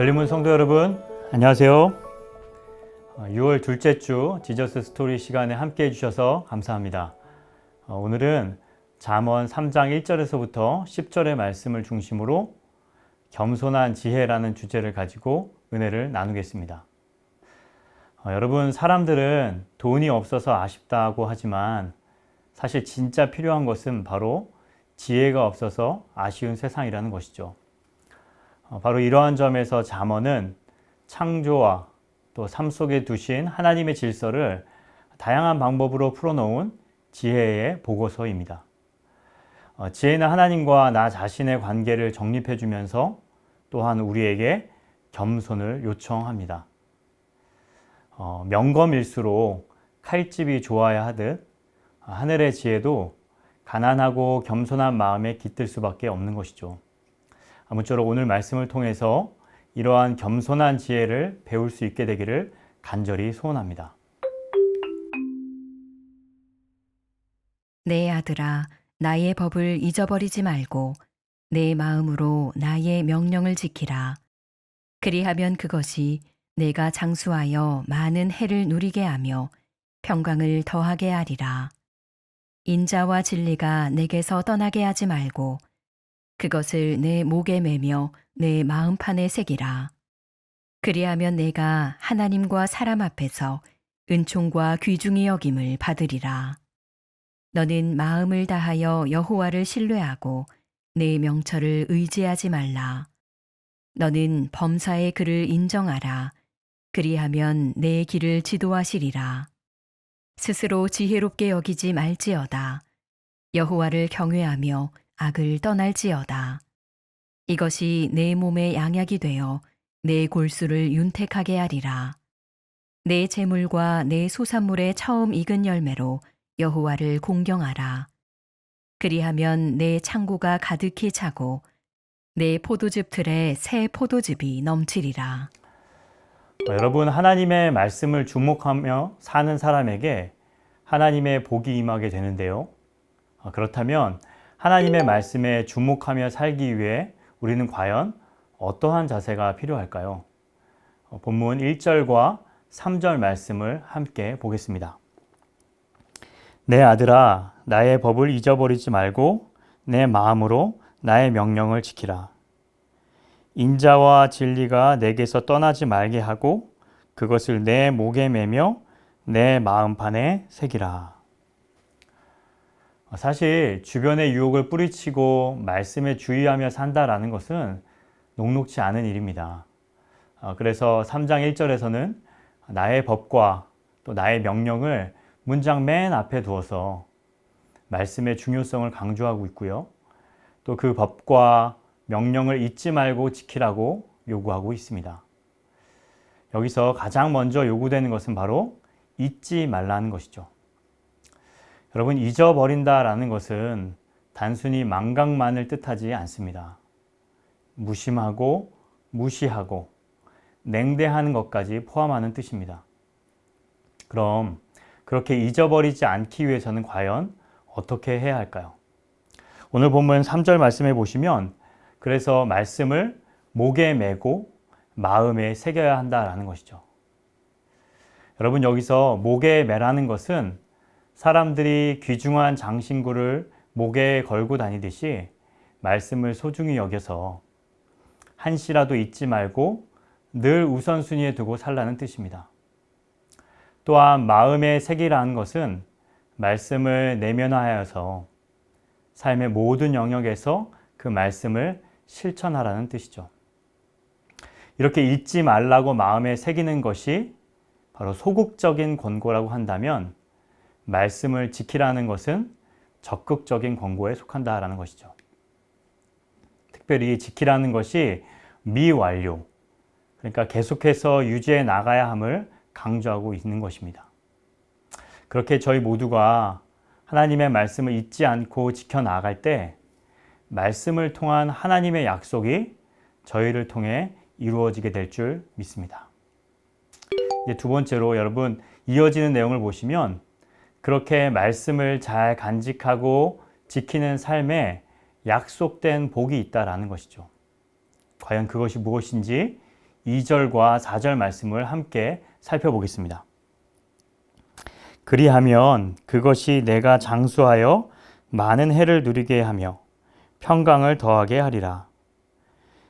열린문 성도 여러분, 안녕하세요. 6월 둘째 주 지저스 스토리 시간에 함께 해주셔서 감사합니다. 오늘은 잠언 3장 1절에서부터 10절의 말씀을 중심으로 겸손한 지혜라는 주제를 가지고 은혜를 나누겠습니다. 여러분, 사람들은 돈이 없어서 아쉽다고 하지만 사실 진짜 필요한 것은 바로 지혜가 없어서 아쉬운 세상이라는 것이죠. 바로 이러한 점에서 잠언은 창조와 또 삶 속에 두신 하나님의 질서를 다양한 방법으로 풀어놓은 지혜의 보고서입니다. 지혜는 하나님과 나 자신의 관계를 정립해 주면서 또한 우리에게 겸손을 요청합니다. 명검일수록 칼집이 좋아야 하듯 하늘의 지혜도 가난하고 겸손한 마음에 깃들 수밖에 없는 것이죠. 아무쪼록 오늘 말씀을 통해서 이러한 겸손한 지혜를 배울 수 있게 되기를 간절히 소원합니다. 내 아들아, 나의 법을 잊어버리지 말고 내 마음으로 나의 명령을 지키라. 그리하면 그것이 내가 장수하여 많은 해를 누리게 하며 평강을 더하게 하리라. 인자와 진리가 내게서 떠나게 하지 말고 그것을 내 목에 매며 내 마음판에 새기라. 그리하면 내가 하나님과 사람 앞에서 은총과 귀중히 여김을 받으리라. 너는 마음을 다하여 여호와를 신뢰하고 내 명철을 의지하지 말라. 너는 범사의 그를 인정하라. 그리하면 내 길을 지도하시리라. 스스로 지혜롭게 여기지 말지어다. 여호와를 경외하며 악을 떠날지어다. 이것이 내 몸의 양약이 되어 내 골수를 윤택하게 하리라. 내 재물과 내 소산물의 처음 익은 열매로 여호와를 공경하라. 그리하면 내 창고가 가득히 차고 내 포도즙 틀에 새 포도즙이 넘치리라. 여러분, 하나님의 말씀을 주목하며 사는 사람에게 하나님의 복이 임하게 되는데요. 그렇다면 하나님의 말씀에 주목하며 살기 위해 우리는 과연 어떠한 자세가 필요할까요? 본문 1절과 3절 말씀을 함께 보겠습니다. 내 아들아, 나의 법을 잊어버리지 말고 내 마음으로 나의 명령을 지키라. 인자와 진리가 내게서 떠나지 말게 하고 그것을 내 목에 매며 내 마음판에 새기라. 사실 주변의 유혹을 뿌리치고 말씀에 주의하며 산다라는 것은 녹록지 않은 일입니다. 그래서 3장 1절에서는 나의 법과 또 나의 명령을 문장 맨 앞에 두어서 말씀의 중요성을 강조하고 있고요. 또 그 법과 명령을 잊지 말고 지키라고 요구하고 있습니다. 여기서 가장 먼저 요구되는 것은 바로 잊지 말라는 것이죠. 여러분, 잊어버린다라는 것은 단순히 망각만을 뜻하지 않습니다. 무심하고 무시하고 냉대하는 것까지 포함하는 뜻입니다. 그럼 그렇게 잊어버리지 않기 위해서는 과연 어떻게 해야 할까요? 오늘 본문 3절 말씀해 보시면 그래서 말씀을 목에 메고 마음에 새겨야 한다라는 것이죠. 여러분, 여기서 목에 매라는 것은 사람들이 귀중한 장신구를 목에 걸고 다니듯이 말씀을 소중히 여겨서 한시라도 잊지 말고 늘 우선순위에 두고 살라는 뜻입니다. 또한 마음에 새기라는 것은 말씀을 내면화하여서 삶의 모든 영역에서 그 말씀을 실천하라는 뜻이죠. 이렇게 잊지 말라고 마음에 새기는 것이 바로 소극적인 권고라고 한다면 말씀을 지키라는 것은 적극적인 권고에 속한다라는 것이죠. 특별히 지키라는 것이 미완료, 그러니까 계속해서 유지해 나가야 함을 강조하고 있는 것입니다. 그렇게 저희 모두가 하나님의 말씀을 잊지 않고 지켜나갈 때 말씀을 통한 하나님의 약속이 저희를 통해 이루어지게 될 줄 믿습니다. 이제 두 번째로 여러분, 이어지는 내용을 보시면 그렇게 말씀을 잘 간직하고 지키는 삶에 약속된 복이 있다라는 것이죠. 과연 그것이 무엇인지 2절과 4절 말씀을 함께 살펴보겠습니다. 그리하면 그것이 내가 장수하여 많은 해를 누리게 하며 평강을 더하게 하리라.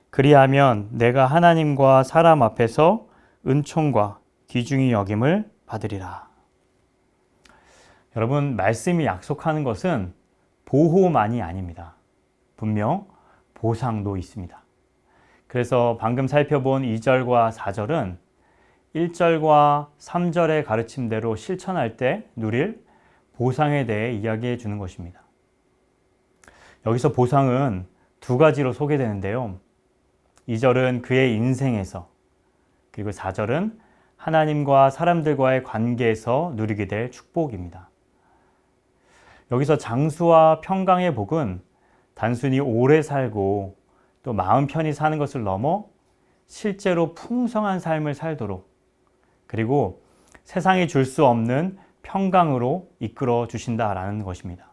그리하면 내가 하나님과 사람 앞에서 은총과 귀중히 여김을 받으리라. 여러분, 말씀이 약속하는 것은 보호만이 아닙니다. 분명 보상도 있습니다. 그래서 방금 살펴본 2절과 4절은 1절과 3절의 가르침대로 실천할 때 누릴 보상에 대해 이야기해 주는 것입니다. 여기서 보상은 두 가지로 소개되는데요. 2절은 그의 인생에서, 그리고 4절은 하나님과 사람들과의 관계에서 누리게 될 축복입니다. 여기서 장수와 평강의 복은 단순히 오래 살고 또 마음 편히 사는 것을 넘어 실제로 풍성한 삶을 살도록, 그리고 세상이 줄 수 없는 평강으로 이끌어 주신다라는 것입니다.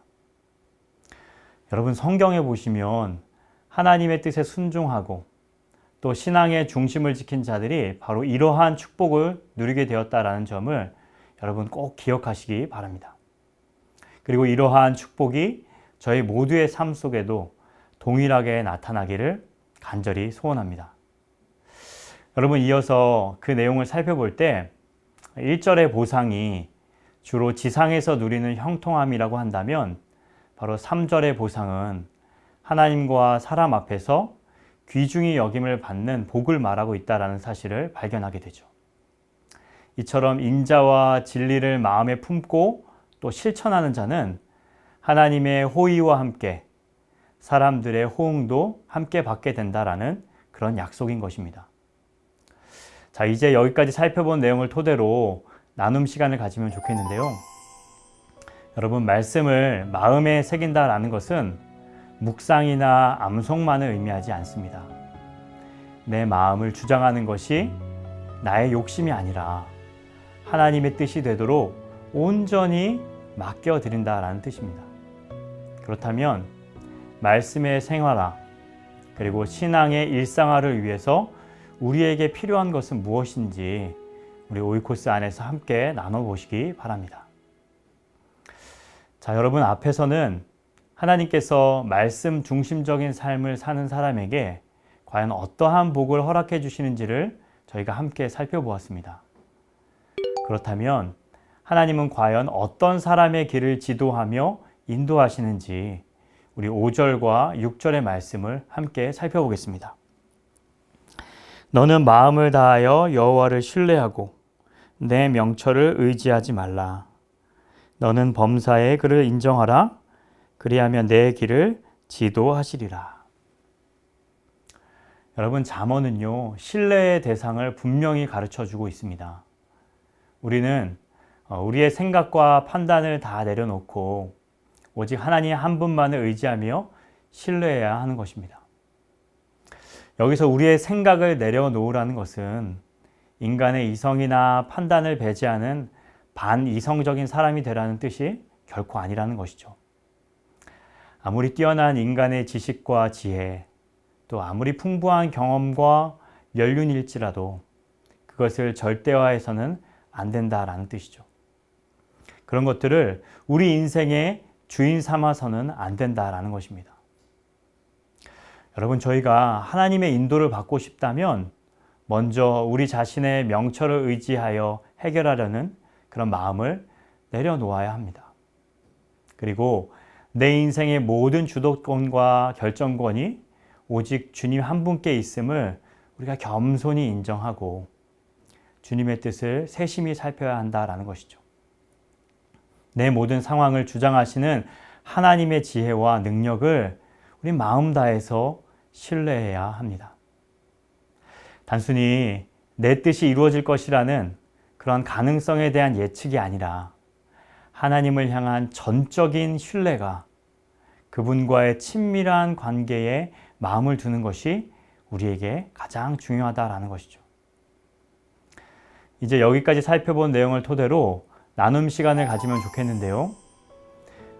여러분, 성경에 보시면 하나님의 뜻에 순종하고 또 신앙의 중심을 지킨 자들이 바로 이러한 축복을 누리게 되었다라는 점을 여러분 꼭 기억하시기 바랍니다. 그리고 이러한 축복이 저희 모두의 삶 속에도 동일하게 나타나기를 간절히 소원합니다. 여러분, 이어서 그 내용을 살펴볼 때 1절의 보상이 주로 지상에서 누리는 형통함이라고 한다면 바로 3절의 보상은 하나님과 사람 앞에서 귀중히 여김을 받는 복을 말하고 있다는 사실을 발견하게 되죠. 이처럼 인자와 진리를 마음에 품고 또 실천하는 자는 하나님의 호의와 함께 사람들의 호응도 함께 받게 된다라는 그런 약속인 것입니다. 자, 이제 여기까지 살펴본 내용을 토대로 나눔 시간을 가지면 좋겠는데요. 여러분, 말씀을 마음에 새긴다라는 것은 묵상이나 암송만을 의미하지 않습니다. 내 마음을 주장하는 것이 나의 욕심이 아니라 하나님의 뜻이 되도록 온전히 맡겨드린다라는 뜻입니다. 그렇다면 말씀의 생활화 그리고 신앙의 일상화를 위해서 우리에게 필요한 것은 무엇인지 우리 오이코스 안에서 함께 나눠보시기 바랍니다. 자, 여러분, 앞에서는 하나님께서 말씀 중심적인 삶을 사는 사람에게 과연 어떠한 복을 허락해 주시는지를 저희가 함께 살펴보았습니다. 그렇다면 하나님은 과연 어떤 사람의 길을 지도하며 인도하시는지 우리 5절과 6절의 말씀을 함께 살펴보겠습니다. 너는 마음을 다하여 여호와를 신뢰하고 내 명철을 의지하지 말라. 너는 범사의 그를 인정하라. 그리하면 내 길을 지도하시리라. 여러분, 잠언은요, 신뢰의 대상을 분명히 가르쳐주고 있습니다. 우리는 우리의 생각과 판단을 다 내려놓고 오직 하나님 한 분만을 의지하며 신뢰해야 하는 것입니다. 여기서 우리의 생각을 내려놓으라는 것은 인간의 이성이나 판단을 배제하는 반이성적인 사람이 되라는 뜻이 결코 아니라는 것이죠. 아무리 뛰어난 인간의 지식과 지혜, 또 아무리 풍부한 경험과 연륜일지라도 그것을 절대화해서는 안 된다라는 뜻이죠. 그런 것들을 우리 인생의 주인 삼아서는 안 된다라는 것입니다. 여러분, 저희가 하나님의 인도를 받고 싶다면 먼저 우리 자신의 명철을 의지하여 해결하려는 그런 마음을 내려놓아야 합니다. 그리고 내 인생의 모든 주도권과 결정권이 오직 주님 한 분께 있음을 우리가 겸손히 인정하고 주님의 뜻을 세심히 살펴야 한다라는 것이죠. 내 모든 상황을 주장하시는 하나님의 지혜와 능력을 우리 마음 다해서 신뢰해야 합니다. 단순히 내 뜻이 이루어질 것이라는 그런 가능성에 대한 예측이 아니라 하나님을 향한 전적인 신뢰가 그분과의 친밀한 관계에 마음을 두는 것이 우리에게 가장 중요하다라는 것이죠. 이제 여기까지 살펴본 내용을 토대로 나눔 시간을 가지면 좋겠는데요.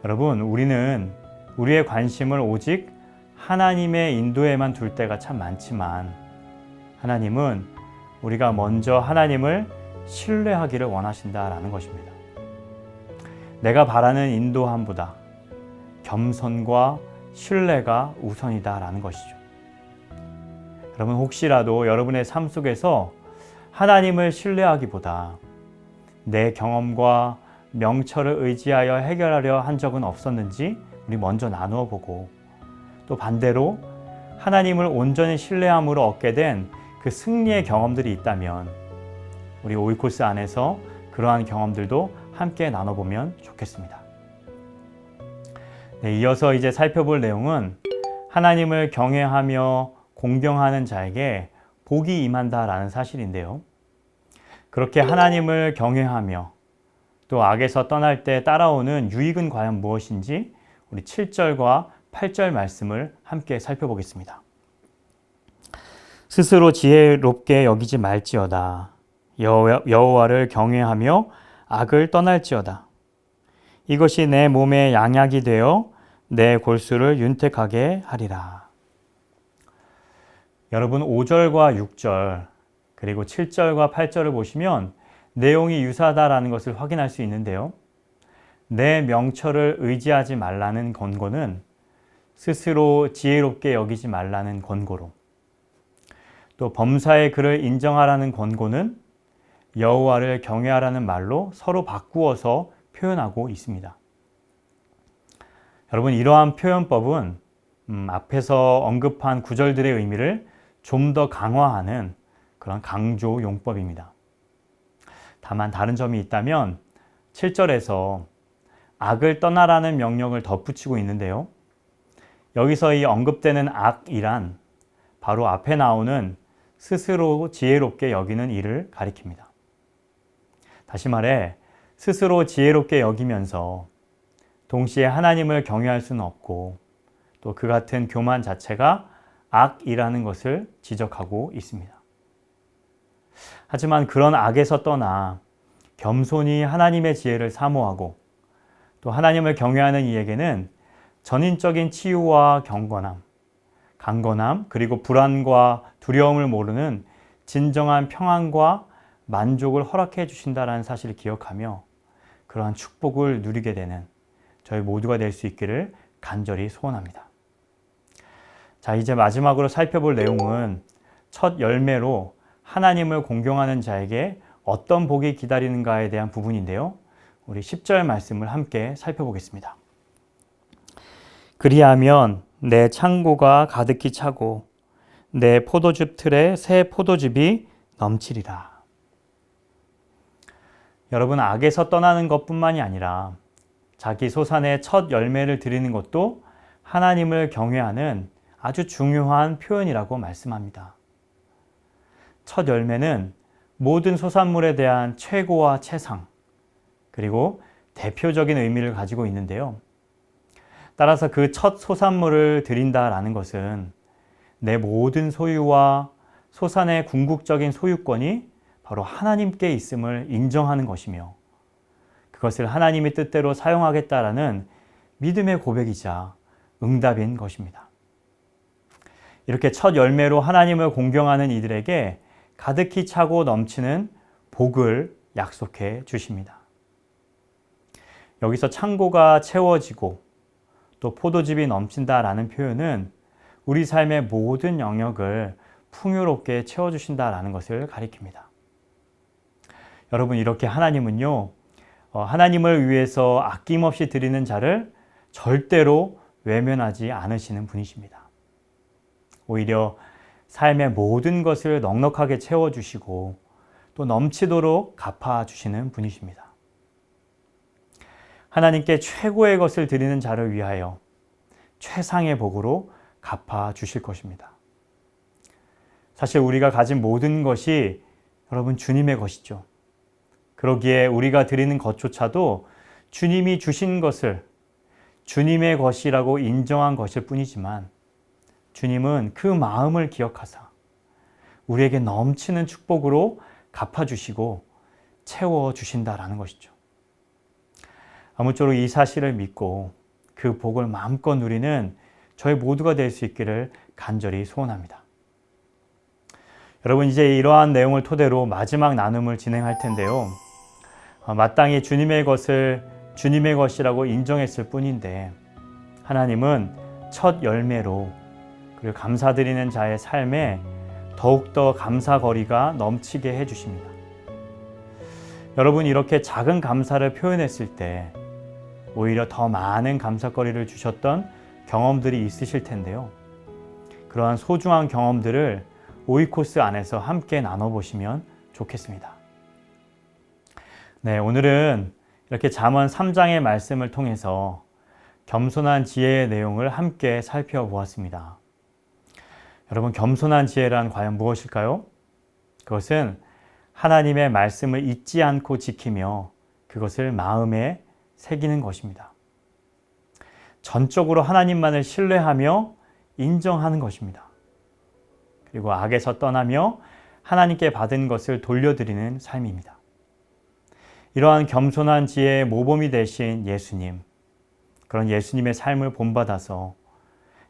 여러분, 우리는 우리의 관심을 오직 하나님의 인도에만 둘 때가 참 많지만 하나님은 우리가 먼저 하나님을 신뢰하기를 원하신다라는 것입니다. 내가 바라는 인도함보다 겸손과 신뢰가 우선이다라는 것이죠. 여러분, 혹시라도 여러분의 삶 속에서 하나님을 신뢰하기보다 내 경험과 명철을 의지하여 해결하려 한 적은 없었는지 우리 먼저 나누어 보고, 또 반대로 하나님을 온전히 신뢰함으로 얻게 된 그 승리의 경험들이 있다면 우리 오이코스 안에서 그러한 경험들도 함께 나눠보면 좋겠습니다. 네, 이어서 이제 살펴볼 내용은 하나님을 경외하며 공경하는 자에게 복이 임한다라는 사실인데요. 그렇게 하나님을 경외하며 또 악에서 떠날 때 따라오는 유익은 과연 무엇인지 우리 7절과 8절 말씀을 함께 살펴보겠습니다. 스스로 지혜롭게 여기지 말지어다. 여호와를 경외하며 악을 떠날지어다. 이것이 내 몸의 양약이 되어 내 골수를 윤택하게 하리라. 여러분, 5절과 6절 그리고 7절과 8절을 보시면 내용이 유사하다라는 것을 확인할 수 있는데요. 내 명철을 의지하지 말라는 권고는 스스로 지혜롭게 여기지 말라는 권고로, 또 범사의 그를 인정하라는 권고는 여호와를 경외하라는 말로 서로 바꾸어서 표현하고 있습니다. 여러분, 이러한 표현법은 앞에서 언급한 구절들의 의미를 좀 더 강화하는 그런 강조 용법입니다. 다만 다른 점이 있다면 7절에서 악을 떠나라는 명령을 덧붙이고 있는데요. 여기서 이 언급되는 악이란 바로 앞에 나오는 스스로 지혜롭게 여기는 일을 가리킵니다. 다시 말해, 스스로 지혜롭게 여기면서 동시에 하나님을 경외할 수는 없고, 또 그 같은 교만 자체가 악이라는 것을 지적하고 있습니다. 하지만 그런 악에서 떠나 겸손히 하나님의 지혜를 사모하고 또 하나님을 경외하는 이에게는 전인적인 치유와 강건함, 그리고 불안과 두려움을 모르는 진정한 평안과 만족을 허락해 주신다는 사실을 기억하며 그러한 축복을 누리게 되는 저희 모두가 될 수 있기를 간절히 소원합니다. 자, 이제 마지막으로 살펴볼 내용은 첫 열매로 하나님을 공경하는 자에게 어떤 복이 기다리는가에 대한 부분인데요. 우리 10절 말씀을 함께 살펴보겠습니다. 그리하면 내 창고가 가득히 차고 내 포도즙 틀에 새 포도즙이 넘치리라. 여러분, 악에서 떠나는 것뿐만이 아니라 자기 소산의 첫 열매를 드리는 것도 하나님을 경외하는 아주 중요한 표현이라고 말씀합니다. 첫 열매는 모든 소산물에 대한 최고와 최상, 그리고 대표적인 의미를 가지고 있는데요. 따라서 그 첫 소산물을 드린다라는 것은 내 모든 소유와 소산의 궁극적인 소유권이 바로 하나님께 있음을 인정하는 것이며, 그것을 하나님의 뜻대로 사용하겠다라는 믿음의 고백이자 응답인 것입니다. 이렇게 첫 열매로 하나님을 공경하는 이들에게 가득히 차고 넘치는 복을 약속해 주십니다. 여기서 창고가 채워지고 또 포도즙이 넘친다라는 표현은 우리 삶의 모든 영역을 풍요롭게 채워주신다라는 것을 가리킵니다. 여러분, 이렇게 하나님은요, 하나님을 위해서 아낌없이 드리는 자를 절대로 외면하지 않으시는 분이십니다. 오히려 삶의 모든 것을 넉넉하게 채워주시고 또 넘치도록 갚아주시는 분이십니다. 하나님께 최고의 것을 드리는 자를 위하여 최상의 복으로 갚아주실 것입니다. 사실 우리가 가진 모든 것이 여러분 주님의 것이죠. 그러기에 우리가 드리는 것조차도 주님이 주신 것을 주님의 것이라고 인정한 것일 뿐이지만, 주님은 그 마음을 기억하사 우리에게 넘치는 축복으로 갚아주시고 채워주신다라는 것이죠. 아무쪼록 이 사실을 믿고 그 복을 마음껏 누리는 저희 모두가 될 수 있기를 간절히 소원합니다. 여러분, 이제 이러한 내용을 토대로 마지막 나눔을 진행할 텐데요. 마땅히 주님의 것을 주님의 것이라고 인정했을 뿐인데 하나님은 첫 열매로 그리고 감사드리는 자의 삶에 더욱더 감사거리가 넘치게 해주십니다. 여러분, 이렇게 작은 감사를 표현했을 때 오히려 더 많은 감사거리를 주셨던 경험들이 있으실 텐데요. 그러한 소중한 경험들을 오이코스 안에서 함께 나눠보시면 좋겠습니다. 네, 오늘은 이렇게 잠언 3장의 말씀을 통해서 겸손한 지혜의 내용을 함께 살펴보았습니다. 여러분, 겸손한 지혜란 과연 무엇일까요? 그것은 하나님의 말씀을 잊지 않고 지키며 그것을 마음에 새기는 것입니다. 전적으로 하나님만을 신뢰하며 인정하는 것입니다. 그리고 악에서 떠나며 하나님께 받은 것을 돌려드리는 삶입니다. 이러한 겸손한 지혜의 모범이 되신 예수님, 그런 예수님의 삶을 본받아서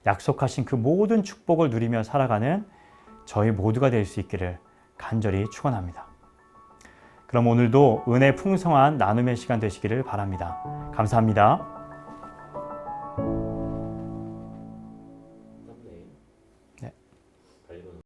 약속하신 그 모든 축복을 누리며 살아가는 저희 모두가 될 수 있기를 간절히 축원합니다. 그럼 오늘도 은혜 풍성한 나눔의 시간 되시기를 바랍니다. 감사합니다.